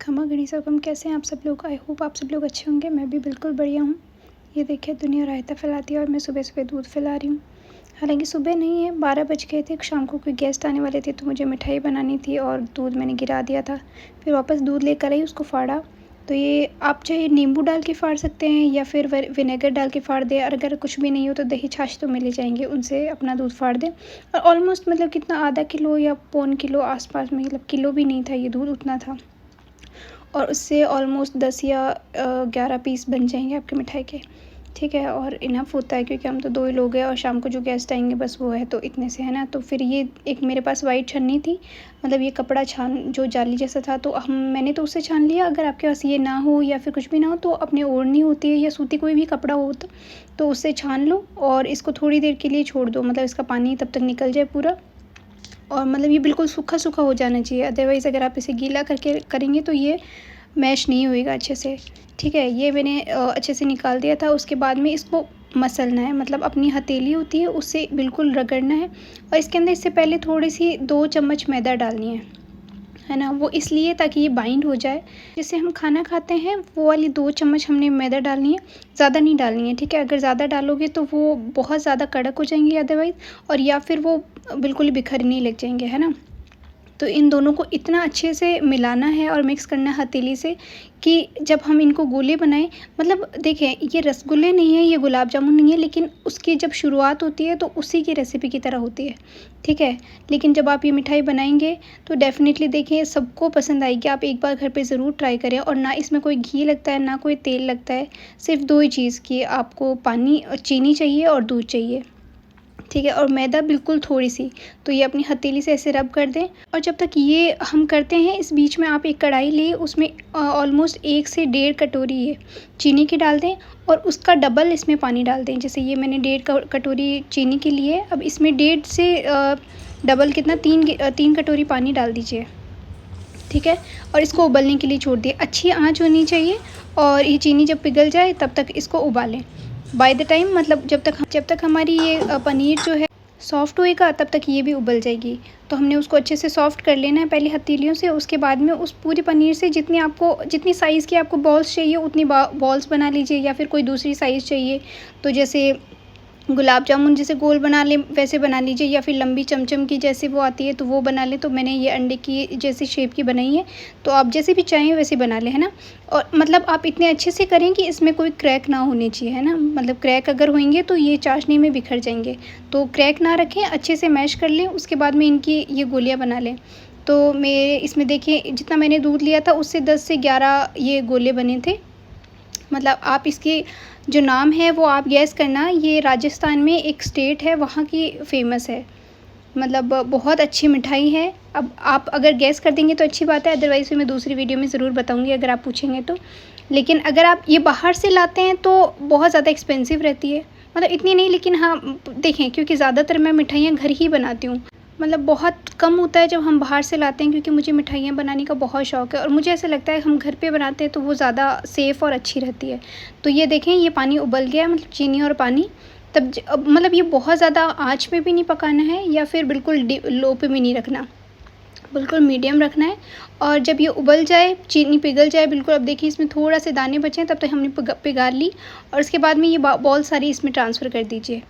खमा गणेशम, कैसे हैं आप सब लोग। आई होप आप सब लोग अच्छे होंगे। मैं भी बिल्कुल बढ़िया हूँ। ये देखिए दुनिया रायता फैलाती है और मैं सुबह सुबह दूध फैला रही हूँ। हालांकि सुबह नहीं है, 12 बज गए थे। शाम को कोई गेस्ट आने वाले थे तो मुझे मिठाई बनानी थी और दूध मैंने गिरा दिया था। फिर वापस दूध लेकर आई, उसको फाड़ा। तो ये आप चाहे नींबू डाल के फाड़ सकते हैं या फिर विनेगर डाल के फाड़ दें। और अगर कुछ भी नहीं हो तो दही छाछ तो मिल ही जाएंगे, उनसे अपना दूध फाड़ दें। और ऑलमोस्ट मतलब कितना, आधा किलो या पौन किलो आसपास में, मतलब किलो भी नहीं था ये दूध, उतना था। और उससे ऑलमोस्ट 10 या 11 पीस बन जाएंगे आपके मिठाई के। ठीक है, और इनफ होता है क्योंकि हम तो 2 ही लोग हैं और शाम को जो गेस्ट आएंगे बस वो है, तो इतने से है ना। तो फिर ये एक मेरे पास वाइट छन्नी थी, मतलब ये कपड़ा छान जो जाली जैसा था, तो मैंने तो उससे छान लिया। अगर आपके पास ये ना हो या फिर कुछ भी ना हो तो अपने ओढ़नी होती है या सूती कोई भी कपड़ा हो तो उससे छान लो और इसको थोड़ी देर के लिए छोड़ दो, मतलब इसका पानी तब तक निकल जाए पूरा। और मतलब ये बिल्कुल सूखा सूखा हो जाना चाहिए, अदरवाइज़ अगर आप इसे गीला करके करेंगे तो ये मैश नहीं होएगा अच्छे से। ठीक है, ये मैंने अच्छे से निकाल दिया था। उसके बाद में इसको मसलना है, मतलब अपनी हथेली होती है उससे बिल्कुल रगड़ना है। और इसके अंदर इससे पहले थोड़ी सी 2 चम्मच मैदा डालनी है ना। वो इसलिए ताकि ये बाइंड हो जाए। जिससे हम खाना खाते हैं वो वाली 2 चम्मच हमने मैदा डालनी है, ज़्यादा नहीं डालनी है। ठीक है, अगर ज़्यादा डालोगे तो वो बहुत ज़्यादा कड़क हो जाएंगे अदरवाइज़, और या फिर वो बिल्कुल ही बिखरने लग जाएंगे, है ना। तो इन दोनों को इतना अच्छे से मिलाना है और मिक्स करना है हथेली से कि जब हम इनको गोले बनाएं, मतलब देखें ये रसगुल्ले नहीं है, ये गुलाब जामुन नहीं है, लेकिन उसकी जब शुरुआत होती है तो उसी की रेसिपी की तरह होती है। ठीक है, लेकिन जब आप ये मिठाई बनाएंगे तो डेफ़िनेटली देखिए सबको पसंद आएगी। आप एक बार घर पे ज़रूर ट्राई करें। और ना इसमें कोई घी लगता है ना कोई तेल लगता है, सिर्फ 2 ही चीज़ की आपको पानी, चीनी चाहिए और दूध चाहिए। ठीक है, और मैदा बिल्कुल थोड़ी सी। तो ये अपनी हथेली से ऐसे रब कर दें। और जब तक ये हम करते हैं इस बीच में आप एक कढ़ाई लें, उसमें ऑलमोस्ट 1 से 1.5 कटोरी ये चीनी की डाल दें और उसका डबल इसमें पानी डाल दें। जैसे ये मैंने 1.5 कटोरी चीनी की लिए, अब इसमें 1.5 से डबल कितना 3 कटोरी पानी डाल दीजिए। ठीक है, और इसको उबलने के लिए छोड़ दिए। अच्छी आंच होनी चाहिए और ये चीनी जब पिघल जाए तब तक इसको उबालें। बाय द टाइम, मतलब जब तक हमारी ये पनीर जो है सॉफ्ट होएगा तब तक ये भी उबल जाएगी। तो हमने उसको अच्छे से सॉफ्ट कर लेना है पहले हथेलियों से। उसके बाद में उस पूरे पनीर से जितनी साइज़ की आपको बॉल्स चाहिए उतनी बॉल्स बना लीजिए, या फिर कोई दूसरी साइज़ चाहिए तो जैसे गुलाब जामुन जैसे गोल बना लें वैसे बना लीजिए, या फिर लंबी चमचम की जैसे वो आती है तो वो बना लें। तो मैंने ये अंडे की जैसी शेप की बनाई है, तो आप जैसे भी चाहें वैसे बना लें, है ना। और मतलब आप इतने अच्छे से करें कि इसमें कोई क्रैक ना होने चाहिए, है ना। मतलब क्रैक अगर होंगे तो ये चाशनी में बिखर जाएंगे। तो क्रैक ना रखें, अच्छे से मैश कर लें। उसके बाद में इनकी ये गोलियाँ बना लें। तो मेरे इसमें देखिए जितना मैंने दूध लिया था उससे 10 से 11 ये गोले बने थे। मतलब आप इसकी जो नाम है वो आप गैस करना। ये राजस्थान में एक स्टेट है, वहाँ की फ़ेमस है। मतलब बहुत अच्छी मिठाई है। अब आप अगर गैस कर देंगे तो अच्छी बात है, अदरवाइज़ फिर मैं दूसरी वीडियो में ज़रूर बताऊंगी अगर आप पूछेंगे तो। लेकिन अगर आप ये बाहर से लाते हैं तो बहुत ज़्यादा एक्सपेंसिव रहती है। मतलब इतनी नहीं, लेकिन हाँ देखें, क्योंकि ज़्यादातर मैं मिठाइयाँ घर ही बनाती हूँ। मतलब बहुत कम होता है जब हम बाहर से लाते हैं, क्योंकि मुझे मिठाइयाँ बनाने का बहुत शौक़ है और मुझे ऐसा लगता है हम घर पे बनाते हैं तो वो ज़्यादा सेफ़ और अच्छी रहती है। तो ये देखें ये पानी उबल गया है, मतलब चीनी और पानी। तब मतलब ये बहुत ज़्यादा आँच पे भी नहीं पकाना है या फिर बिल्कुल लो पे भी नहीं रखना, बिल्कुल मीडियम रखना है। और जब ये उबल जाए, चीनी पिघल जाए बिल्कुल, अब देखिए इसमें थोड़ा से दाने बचे हैं, तब तक हमने पिघाल ली। और उसके बाद में ये बॉल सारी इसमें ट्रांसफ़र कर दीजिए।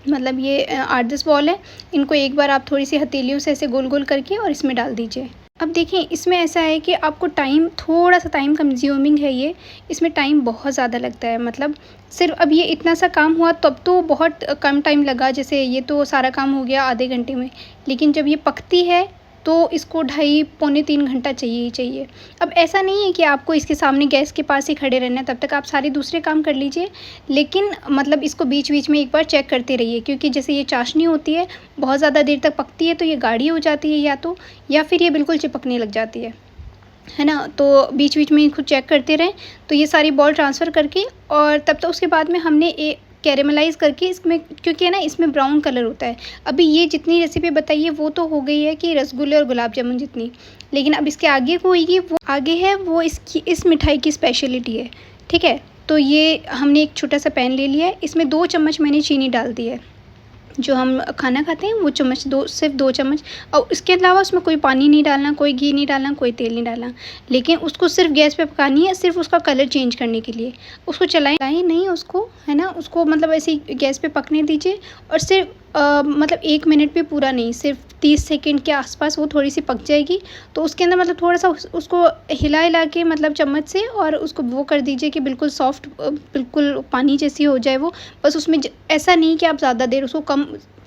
मतलब ये 8-10 बॉल है, इनको एक बार आप थोड़ी सी हथेलियों से ऐसे गोल गोल करके और इसमें डाल दीजिए। अब देखें इसमें ऐसा है कि आपको थोड़ा सा टाइम कंज्यूमिंग है ये, इसमें टाइम बहुत ज़्यादा लगता है। मतलब सिर्फ अब ये इतना सा काम हुआ तब तो बहुत कम टाइम लगा, जैसे ये तो सारा काम हो गया आधे घंटे में, लेकिन जब ये पकती है तो इसको 2.5-3 घंटा चाहिए ही चाहिए। अब ऐसा नहीं है कि आपको इसके सामने गैस के पास ही खड़े रहना है, तब तक आप सारे दूसरे काम कर लीजिए। लेकिन मतलब इसको बीच बीच में एक बार चेक करते रहिए, क्योंकि जैसे ये चाशनी होती है बहुत ज़्यादा देर तक पकती है तो ये गाढ़ी हो जाती है या फिर ये बिल्कुल चिपकने लग जाती है ना। तो बीच बीच में इसको चेक करते रहें। तो ये सारी बॉल ट्रांसफ़र करके और तब तक उसके बाद में हमने कैरेमलाइज़ करके इसमें, क्योंकि है ना इसमें ब्राउन कलर होता है। अभी ये जितनी रेसिपी बताई है वो तो हो गई है कि रसगुल्ले और गुलाब जामुन जितनी, लेकिन अब इसके आगे को होगी, वो आगे है, वो इस मिठाई की स्पेशलिटी है। ठीक है, तो ये हमने एक छोटा सा पैन ले लिया है, इसमें 2 चम्मच मैंने चीनी डाल दी है। जो हम खाना खाते हैं वो चम्मच, दो, सिर्फ 2 चम्मच। और इसके अलावा उसमें कोई पानी नहीं डालना, कोई घी नहीं डालना, कोई तेल नहीं डालना। लेकिन उसको सिर्फ गैस पे पकानी है, सिर्फ उसका कलर चेंज करने के लिए। उसको चलाएं नहीं उसको, है ना, उसको मतलब ऐसे ही गैस पे पकने दीजिए। और सिर्फ मतलब 1 मिनट भी पूरा नहीं, सिर्फ 30 सेकंड के आसपास वो थोड़ी सी पक जाएगी। तो उसके अंदर मतलब थोड़ा सा उसको हिला के मतलब चम्मच से, और उसको वो कर दीजिए कि बिल्कुल सॉफ्ट, बिल्कुल पानी जैसी हो जाए वो। बस उसमें ऐसा नहीं कि आप ज़्यादा देर उसको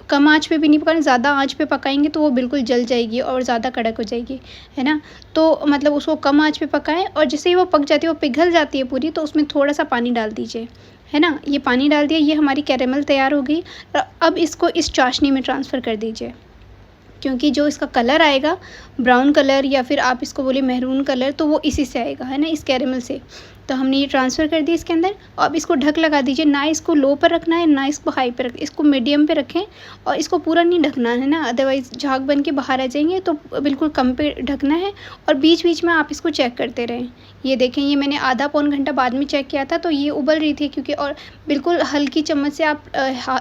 कम आँच पे भी नहीं पकाना, ज़्यादा आँच पे पकाएंगे तो वो बिल्कुल जल जाएगी और ज़्यादा कड़क हो जाएगी, है ना। तो मतलब उसको कम आँच पे पकाएं, और जैसे ही वो पक जाती है, वो पिघल जाती है पूरी, तो उसमें थोड़ा सा पानी डाल दीजिए, है ना। ये पानी डाल दिया, ये हमारी कैरेमल तैयार हो गई। अब इसको इस चाशनी में ट्रांसफ़र कर दीजिए, क्योंकि जो इसका कलर आएगा ब्राउन कलर, या फिर आप इसको बोलिए मैरून कलर, तो वो इसी से आएगा, है ना, इस कैरेमल से। तो हमने ये ट्रांसफ़र कर दी इसके अंदर। अब इसको ढक लगा दीजिए, ना इसको लो पर रखना है, ना इसको हाई पर इसको मीडियम पे रखें। और इसको पूरा नहीं ढकना है ना, अदरवाइज़ झाग बन के बाहर आ जाएंगे। तो बिल्कुल कम पे ढकना है, और बीच बीच में आप इसको चेक करते रहें। ये देखें, ये मैंने आधा पौन घंटा बाद में चेक किया था, तो ये उबल रही थी, क्योंकि और बिल्कुल हल्की चम्मच से आप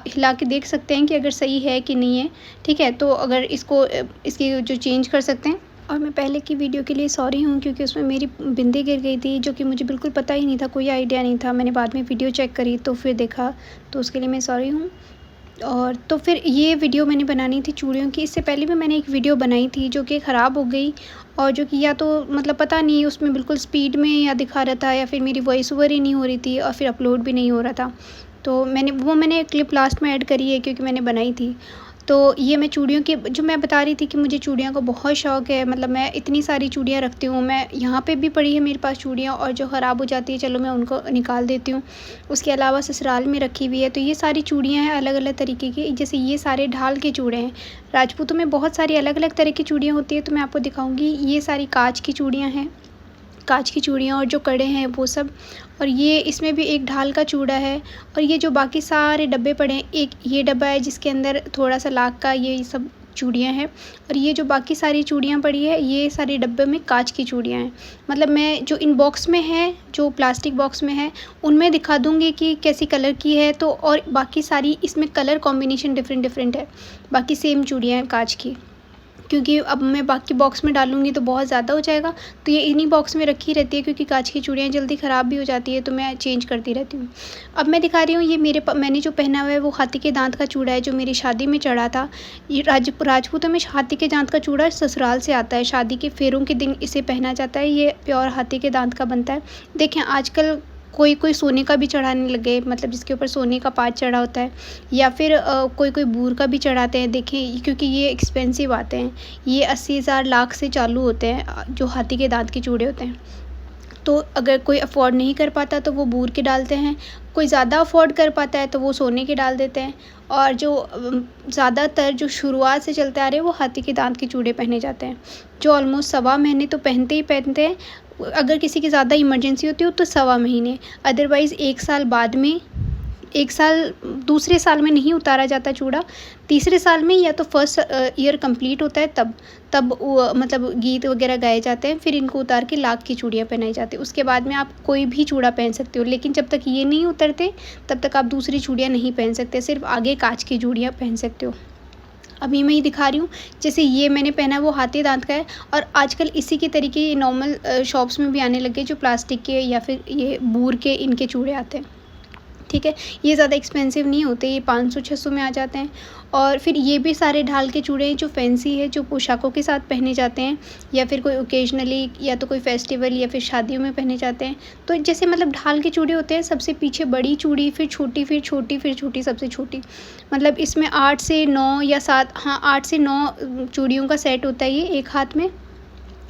हिला के देख सकते हैं कि अगर सही है कि नहीं है। ठीक है, तो अगर इसको इसकी जो चेंज कर सकते हैं। और मैं पहले की वीडियो के लिए सॉरी हूँ, क्योंकि उसमें मेरी बिंदी गिर गई थी, जो कि मुझे बिल्कुल पता ही नहीं था, कोई आइडिया नहीं था। मैंने बाद में वीडियो चेक करी तो फिर देखा, तो उसके लिए मैं सॉरी हूँ। और तो फिर ये वीडियो मैंने बनानी थी चूड़ियों की। इससे पहले भी मैंने एक वीडियो बनाई थी जो कि ख़राब हो गई, और जो कि या तो मतलब पता नहीं उसमें बिल्कुल स्पीड में या दिखा रहा था, या फिर मेरी वॉइस ओवर ही नहीं हो रही थी, और फिर अपलोड भी नहीं हो रहा था। तो मैंने क्लिप लास्ट में ऐड करी है, क्योंकि मैंने बनाई थी। तो ये मैं चूड़ियों की जो मैं बता रही थी कि मुझे चूड़ियों का बहुत शौक़ है। मतलब मैं इतनी सारी चूड़ियाँ रखती हूँ। मैं यहाँ पे भी पड़ी है मेरे पास चूड़ियाँ, और जो ख़राब हो जाती है चलो मैं उनको निकाल देती हूँ। उसके अलावा ससुराल में रखी हुई है। तो ये सारी चूड़ियाँ हैं अलग अलग तरीके की, जैसे ये सारे ढाल के चूड़े हैं। राजपूतों में बहुत सारी अलग अलग तरह की चूड़ियाँ होती है, तो मैं आपको दिखाऊँगी। ये सारी काँच की चूड़ियाँ हैं, काँच की चूड़ियाँ, और जो कड़े हैं वो सब। और ये इसमें भी एक ढाल का चूड़ा है। और ये जो बाकी सारे डब्बे पड़े हैं, एक ये डब्बा है जिसके अंदर थोड़ा सा लाख का ये सब चूड़ियाँ हैं। और ये जो बाकी सारी चूड़ियाँ पड़ी है, ये सारे डब्बे में काँच की चूड़ियाँ हैं। मतलब मैं जो इन बॉक्स में है, जो प्लास्टिक बॉक्स में है, उनमें दिखा दूँगी कि कैसी कलर की है। तो और बाकी सारी इसमें कलर कॉम्बिनेशन डिफरेंट डिफरेंट है, बाकी सेम चूड़ियाँ हैं काँच की। क्योंकि अब मैं बाकी बॉक्स में डालूँगी तो बहुत ज़्यादा हो जाएगा, तो ये इन्हीं बॉक्स में रखी रहती है, क्योंकि काँच की चूड़ियाँ जल्दी ख़राब भी हो जाती है, तो मैं चेंज करती रहती हूँ। अब मैं दिखा रही हूँ, ये मैंने जो पहना हुआ है वो हाथी के दाँत का चूड़ा है, जो मेरी शादी में चढ़ा था। ये राजपूतों में हाथी के दाँत का चूड़ा ससुराल से आता है, शादी के फेरों के दिन इसे पहना जाता है। ये प्योर हाथी के दाँत का बनता है। देखें, आजकल कोई सोने का भी चढ़ाने लगे, मतलब जिसके ऊपर सोने का पार्ट चढ़ा होता है, या फिर कोई बूर का भी चढ़ाते हैं। देखें, क्योंकि ये एक्सपेंसिव आते हैं, ये 80,000 लाख से चालू होते हैं, जो हाथी के दांत के चूड़े होते हैं। तो अगर कोई अफ़ोर्ड नहीं कर पाता तो वो बूर के डालते हैं, कोई ज़्यादा अफ़ोर्ड कर पाता है तो वो सोने के डाल देते हैं। और जो ज़्यादातर जो शुरुआत से चलते आ रहे हैं वो हाथी के दांत के चूड़े पहने जाते हैं, जो ऑलमोस्ट 1.25 महीने तो पहनते ही पहनते हैं। अगर किसी की ज़्यादा इमरजेंसी होती हो तो 1.25 महीने, अदरवाइज़ 1 साल बाद में, 1 साल, दूसरे साल में नहीं उतारा जाता चूड़ा, तीसरे साल में या तो फर्स्ट ईयर कंप्लीट होता है तब मतलब गीत वगैरह गाए जाते हैं, फिर इनको उतार के लाख की चूड़ियाँ पहनाई जाती है। उसके बाद में आप कोई भी चूड़ा पहन सकते हो, लेकिन जब तक ये नहीं उतरते तब तक आप दूसरी चूड़ियाँ नहीं पहन सकते, सिर्फ आगे काँच की चूड़ियाँ पहन सकते हो। अभी मैं ये दिखा रही हूँ, जैसे ये मैंने पहना है वो हाथी दांत का है। और आजकल इसी के तरीके ये नॉर्मल शॉप्स में भी आने लगे, जो प्लास्टिक के या फिर ये बूर के इनके चूड़े आते हैं। ठीक है, ये ज़्यादा एक्सपेंसिव नहीं होते, ये 500-600 में आ जाते हैं। और फिर ये भी सारे ढाल के चूड़े हैं जो फैंसी है, जो पोशाकों के साथ पहने जाते हैं, या फिर कोई ओकेजनली, या तो कोई फेस्टिवल या फिर शादियों में पहने जाते हैं। तो जैसे मतलब ढाल के चूड़े होते हैं, सबसे पीछे बड़ी चूड़ी, फिर छोटी, फिर छोटी, फिर छोटी, सबसे छोटी। मतलब इसमें 8 से 9 या 7, हाँ 8 से 9 चूड़ियों का सेट होता है ये एक हाथ में।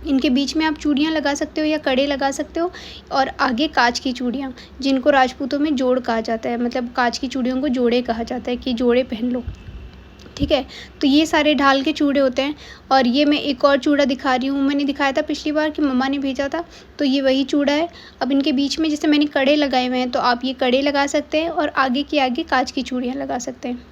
इनके बीच में आप चूड़ियाँ लगा सकते हो या कड़े लगा सकते हो। और आगे काँच की चूड़ियाँ, जिनको राजपूतों में जोड़ कहा जाता है, मतलब काँच की चूड़ियों को जोड़े कहा जाता है कि जोड़े पहन लो। ठीक है, तो ये सारे ढाल के चूड़े होते हैं। और ये मैं एक और चूड़ा दिखा रही हूँ, मैंने दिखाया था पिछली बार कि मम्मा ने भेजा था, तो ये वही चूड़ा है। अब इनके बीच में जैसे मैंने कड़े लगाए हुए हैं, तो आप ये कड़े लगा सकते हैं, और आगे के आगे काँच की चूड़ियाँ लगा सकते हैं।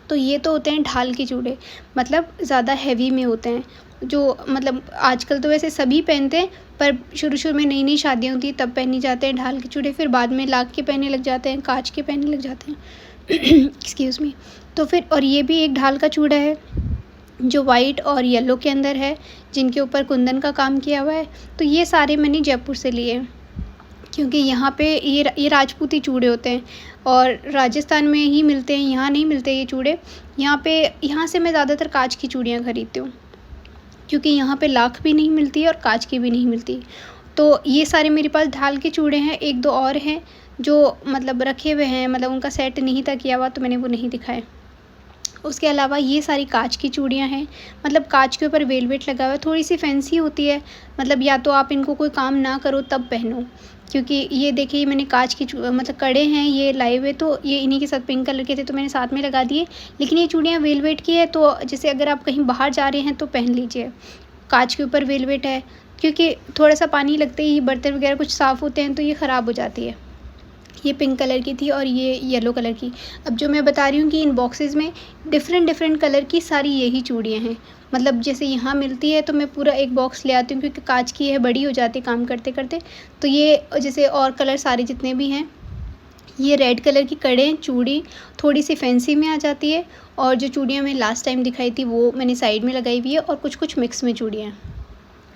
तो ये तो होते हैं ढाल के चूड़े, मतलब ज़्यादा हैवी में होते हैं, जो मतलब आजकल तो वैसे सभी पहनते हैं, पर शुरू में नई नई शादियाँ होती हैं तब पहनी जाते हैं ढाल के चूड़े, फिर बाद में लाख के पहनने लग जाते हैं, काँच के पहनने लग जाते हैं। Excuse me. तो फिर और ये भी एक ढाल का चूड़ा है जो वाइट और येलो के अंदर है, जिनके ऊपर कुंदन का काम किया हुआ है। तो ये सारे मैंने जयपुर से लिए हैं, क्योंकि यहाँ पे ये राजपूती चूड़े होते हैं और राजस्थान में ही मिलते हैं, यहाँ नहीं मिलते ये चूड़े। यहाँ से मैं ज़्यादातर काँच की चूड़ियाँ खरीदती हूँ, क्योंकि यहाँ पे लाख भी नहीं मिलती है और काँच की भी नहीं मिलती। तो ये सारे मेरे पास ढाल के चूड़े हैं। 1-2 और हैं जो मतलब रखे हुए हैं, मतलब उनका सेट नहीं था किया हुआ, तो मैंने वो नहीं दिखाए। उसके अलावा ये सारी काँच की चूड़ियाँ हैं, मतलब काँच के ऊपर वेलवेट लगा हुआ है, थोड़ी-सी फैंसी होती है। मतलब या तो आप इनको कोई काम ना करो तब पहनो, क्योंकि ये देखिए ये मैंने काँच की मतलब कड़े हैं ये लाए हुए, तो ये इन्हीं के साथ पिंक कलर के थे तो मैंने साथ में लगा दिए। लेकिन ये चूड़ियाँ वेलवेट की है, तो जैसे अगर आप कहीं बाहर जा रहे हैं तो पहन लीजिए। काँच के ऊपर वेलवेट है, क्योंकि थोड़ा-सा पानी लगते ही बर्तन वगैरह कुछ साफ़ होते हैं तो ये ख़राब हो जाती है। ये पिंक कलर की थी और ये येलो कलर की। अब जो मैं बता रही हूँ कि इन बॉक्सेस में डिफ़रेंट कलर की सारी यही चूड़ियाँ हैं। मतलब जैसे यहाँ मिलती है तो मैं पूरा एक बॉक्स ले आती हूँ, क्योंकि काँच की है, बड़ी हो जाती है काम करते-करते। तो ये जैसे और कलर सारे जितने भी हैं, ये रेड कलर की कड़े चूड़ी थोड़ी-सी फैंसी में आ जाती है, और जो चूड़ियाँ मैं लास्ट टाइम दिखाई थी वो मैंने साइड में लगाई हुई है, और कुछ-कुछ मिक्स में चूड़ियाँ हैं।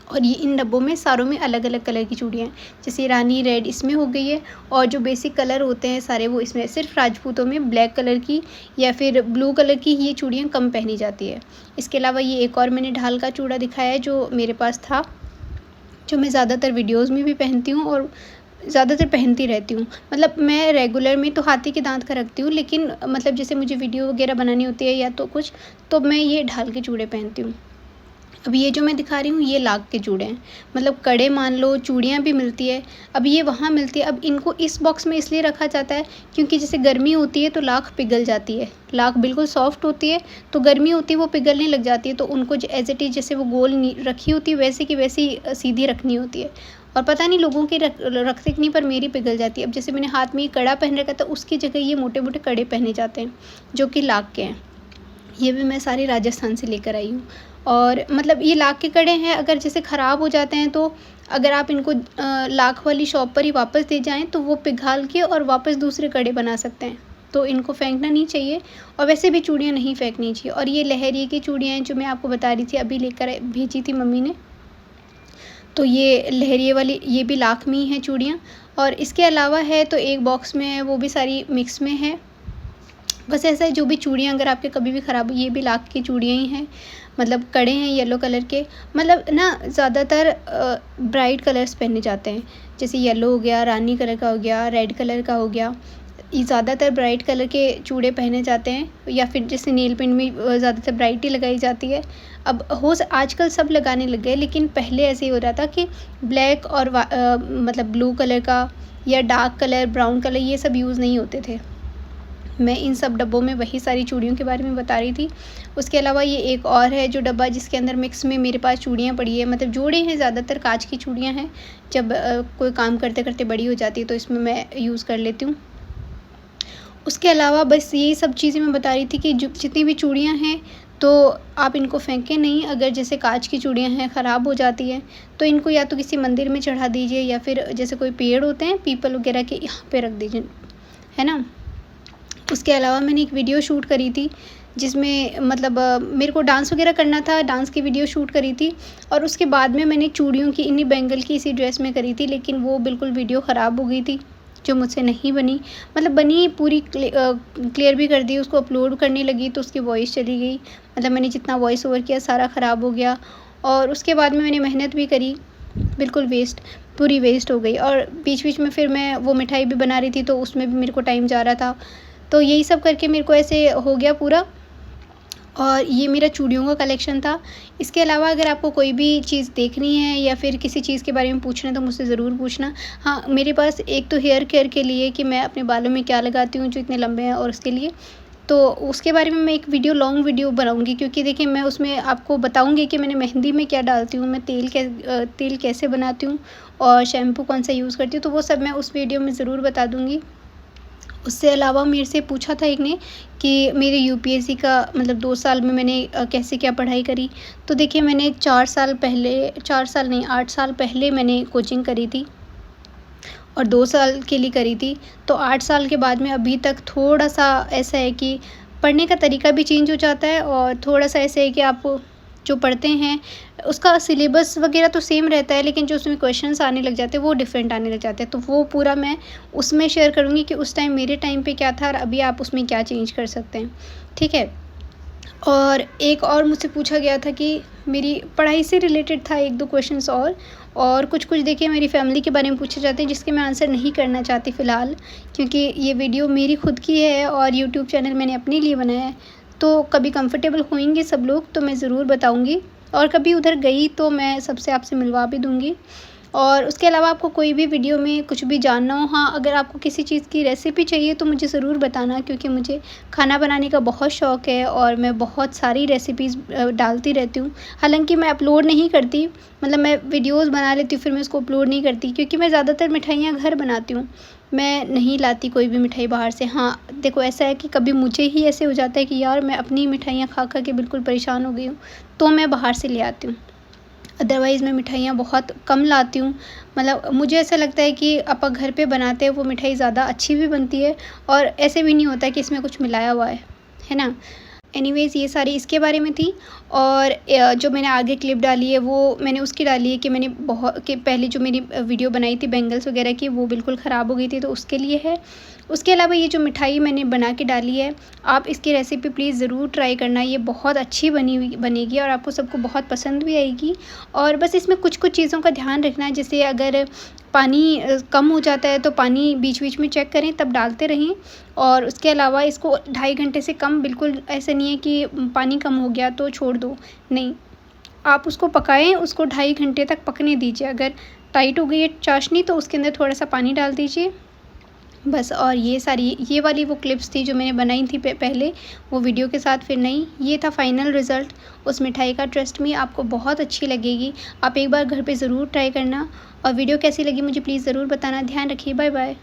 और ये इन डब्बों में सारों में अलग-अलग कलर की चूड़ियाँ हैं। जैसे रानी रेड इसमें हो गई है, और जो बेसिक कलर होते हैं सारे वो इसमें। सिर्फ राजपूतों में ब्लैक कलर की या फिर ब्लू कलर की ये चूड़ियाँ कम पहनी जाती है। इसके अलावा ये एक और मैंने ढाल का चूड़ा दिखाया है जो मेरे पास था, जो मैं ज़्यादातर वीडियोज़ में भी पहनती हूँ और ज़्यादातर पहनती रहती हूँ। मतलब मैं रेगुलर में तो हाथी के दाँत का रखती हूँ, लेकिन मतलब जैसे मुझे वीडियो वगैरह बनानी होती है या तो कुछ, तो मैं ये ढाल के चूड़े पहनती हूँ। अब ये जो मैं दिखा रही हूँ ये लाख के चूड़े हैं, मतलब कड़े मान लो, चूड़ियाँ भी मिलती है। अब ये वहाँ मिलती है, अब इनको इस बॉक्स में इसलिए रखा जाता है क्योंकि जैसे गर्मी होती है तो लाख पिघल जाती है। लाख बिल्कुल सॉफ्ट होती है, तो गर्मी होती है वो पिघलने लग जाती है, तो उनको एज इट इज़ जैसे वो गोल रखी होती है वैसे की वैसी सीधी रखनी होती है। और पता नहीं लोगों की रखते कि नहीं, पर मेरी पिघल जाती है। अब जैसे मैंने हाथ में ये कड़ा पहन रखा था, उसकी जगह ये मोटे मोटे कड़े पहने जाते हैं जो कि लाख के हैं। ये भी मैं सारे राजस्थान से लेकर आई हूँ। और मतलब ये लाख के कड़े हैं, अगर जैसे ख़राब हो जाते हैं तो अगर आप इनको लाख वाली शॉप पर ही वापस दे जाएँ तो वो पिघाल के और वापस दूसरे कड़े बना सकते हैं। तो इनको फेंकना नहीं चाहिए, और वैसे भी चूड़ियाँ नहीं फेंकनी चाहिए। और ये लहरिए की चूड़ियाँ हैं जो मैं आपको बता रही थी, अभी लेकर भेजी थी मम्मी ने। तो ये लहरिए वाली ये भी लाख में ही हैं चूड़ियाँ। और इसके अलावा है तो एक बॉक्स में है, वो भी सारी मिक्स में है। बस ऐसा है, जो भी चूड़ियाँ अगर आपके कभी भी ख़राब, ये भी लाख की चूड़ियाँ ही हैं, मतलब कड़े हैं येलो कलर के। मतलब ना ज़्यादातर ब्राइट कलर्स पहने जाते हैं, जैसे येलो हो गया, रानी कलर का हो गया, रेड कलर का हो गया। ये ज़्यादातर ब्राइट कलर के चूड़े पहने जाते हैं, या फिर जैसे नेल पेंट में ज़्यादातर ब्राइट ही लगाई जाती है। अब आजकल सब लगाने लग गए, लेकिन पहले ऐसे ही हो रहा था कि ब्लैक और मतलब ब्लू कलर का या डार्क कलर, ब्राउन कलर, ये सब यूज़ नहीं होते थे। मैं इन सब डब्बों में वही सारी चूड़ियों के बारे में बता रही थी। उसके अलावा ये एक और है जो डब्बा, जिसके अंदर मिक्स में मेरे पास चूड़ियाँ पड़ी है, मतलब जोड़े हैं, ज़्यादातर काँच की चूड़ियाँ हैं। जब कोई काम करते-करते बड़ी हो जाती है तो इसमें मैं यूज़ कर लेती हूँ। उसके अलावा बस यही सब चीज़ें मैं बता रही थी कि जो जितनी भी चूड़ियाँ हैं तो आप इनको फेंकें नहीं। अगर जैसे काँच की चूड़ियाँ हैं, ख़राब हो जाती हैं, तो इनको या तो किसी मंदिर में चढ़ा दीजिए, या फिर जैसे कोई पेड़ होते हैं पीपल वगैरह के, यहाँ पे रख दीजिए, है ना। उसके अलावा मैंने एक वीडियो शूट करी थी जिसमें मतलब मेरे को डांस वगैरह करना था, डांस की वीडियो शूट करी थी। और उसके बाद में मैंने चूड़ियों की, इन्हीं बैंगल की इसी ड्रेस में करी थी, लेकिन वो बिल्कुल वीडियो ख़राब हो गई थी, जो मुझसे नहीं बनी। मतलब बनी पूरी, क्लियर भी कर दी, उसको अपलोड करने लगी तो उसकी वॉइस चली गई, मतलब मैंने जितना वॉइस ओवर किया सारा ख़राब हो गया। और उसके बाद में मैंने मेहनत भी करी, बिल्कुल वेस्ट, पूरी वेस्ट हो गई। और बीच-बीच में फिर मैं वो मिठाई भी बना रही थी, तो उसमें भी मेरे को टाइम जा रहा था। तो यही सब करके मेरे को ऐसे हो गया पूरा। और ये मेरा चूड़ियों का कलेक्शन था। इसके अलावा अगर आपको कोई भी चीज़ देखनी है या फिर किसी चीज़ के बारे में पूछना है तो मुझसे ज़रूर पूछना। हाँ, मेरे पास एक तो हेयर केयर के लिए कि मैं अपने बालों में क्या लगाती हूँ जो इतने लंबे हैं, और उसके लिए तो उसके बारे में मैं एक वीडियो, लॉन्ग वीडियो बनाऊँगी, क्योंकि देखिए मैं उसमें आपको बताऊँगी कि मैंने मेहंदी में क्या डालती हूँ, मैं तेल कैसे बनाती हूँ और शैम्पू कौन सा यूज़ करती हूँ, तो वो सब मैं उस वीडियो में ज़रूर बता दूँगी। उससे अलावा मेरे से पूछा था एक ने कि मेरे यूपीएससी का मतलब 2 साल में मैंने कैसे क्या पढ़ाई करी। तो देखिए मैंने 4 साल नहीं 8 साल पहले मैंने कोचिंग करी थी, और 2 साल के लिए करी थी। तो 8 साल के बाद में अभी तक थोड़ा-सा ऐसा है कि पढ़ने का तरीका भी चेंज हो जाता है और थोड़ा-सा ऐसे है कि आप जो पढ़ते हैं उसका सिलेबस वगैरह तो सेम रहता है, लेकिन जो उसमें क्वेश्चंस आने लग जाते हैं वो डिफरेंट आने लग जाते हैं। तो वो पूरा मैं उसमें शेयर करूँगी कि उस टाइम मेरे टाइम पे क्या था और अभी आप उसमें क्या चेंज कर सकते हैं, ठीक है? और एक और मुझसे पूछा गया था कि मेरी पढ़ाई से रिलेटेड था 1-2 क्वेश्चंस और कुछ-कुछ देखिए मेरी फैमिली के बारे में पूछे जाते हैं जिसके मैं आंसर नहीं करना चाहती फ़िलहाल, क्योंकि ये वीडियो मेरी खुद की है और यूट्यूब चैनल मैंने अपने लिए बनाया है। तो कभी कंफर्टेबल होंगे सब लोग तो मैं ज़रूर बताऊँगी और कभी उधर गई तो मैं सबसे आपसे मिलवा भी दूँगी। और उसके अलावा आपको कोई भी वीडियो में कुछ भी जानना हो, हाँ, अगर आपको किसी चीज़ की रेसिपी चाहिए तो मुझे ज़रूर बताना, क्योंकि मुझे खाना बनाने का बहुत शौक़ है और मैं बहुत सारी रेसिपीज़ डालती रहती हूँ। हालाँकि मैं अपलोड नहीं करती, मतलब मैं वीडियोज़ बना लेती हूँ फिर मैं उसको अपलोड नहीं करती, क्योंकि मैं ज़्यादातर मिठाइयाँ घर बनाती हूँ। मैं नहीं लाती कोई भी मिठाई बाहर से। हाँ, देखो ऐसा है कि कभी मुझे ही ऐसे हो जाता है कि यार मैं अपनी मिठाइयाँ खा-खा के बिल्कुल परेशान हो गई हूँ, तो मैं बाहर से ले आती हूँ। अदरवाइज़ मैं मिठाइयाँ बहुत कम लाती हूँ। मतलब मुझे ऐसा लगता है कि अपन घर पे बनाते हैं वो मिठाई ज़्यादा अच्छी भी बनती है और ऐसे भी नहीं होता है कि इसमें कुछ मिलाया हुआ है ना? एनीवेज़ ये सारी इसके बारे में थी। और जो मैंने आगे क्लिप डाली है वो मैंने उसकी डाली है कि मैंने कि पहले जो मेरी वीडियो बनाई थी बैंगल्स वगैरह की वो बिल्कुल ख़राब हो गई थी, तो उसके लिए है। उसके अलावा ये जो मिठाई मैंने बना के डाली है, आप इसकी रेसिपी प्लीज़ ज़रूर ट्राई करना, ये बहुत अच्छी बनेगी और आपको सबको बहुत पसंद भी आएगी। और बस इसमें कुछ-कुछ चीज़ों का ध्यान रखना है, जैसे अगर पानी कम हो जाता है तो पानी बीच-बीच में चेक करें तब डालते रहें। और उसके अलावा इसको 2.5 घंटे से कम, बिल्कुल ऐसा नहीं है कि पानी कम हो गया तो छोड़ दो, नहीं। आप उसको पकाएँ, उसको 2.5 घंटे तक पकने दीजिए। अगर टाइट हो गई है चाशनी तो उसके अंदर थोड़ा-सा पानी डाल दीजिए, बस। और ये वाली वो क्लिप्स थी जो मैंने बनाई थी पहले, वो वीडियो के साथ। फिर नहीं, ये था फाइनल रिज़ल्ट उस मिठाई का। ट्रस्ट मी, आपको बहुत अच्छी लगेगी। आप एक बार घर पे ज़रूर ट्राई करना और वीडियो कैसी लगी मुझे प्लीज़ ज़रूर बताना। ध्यान रखिए, बाय बाय।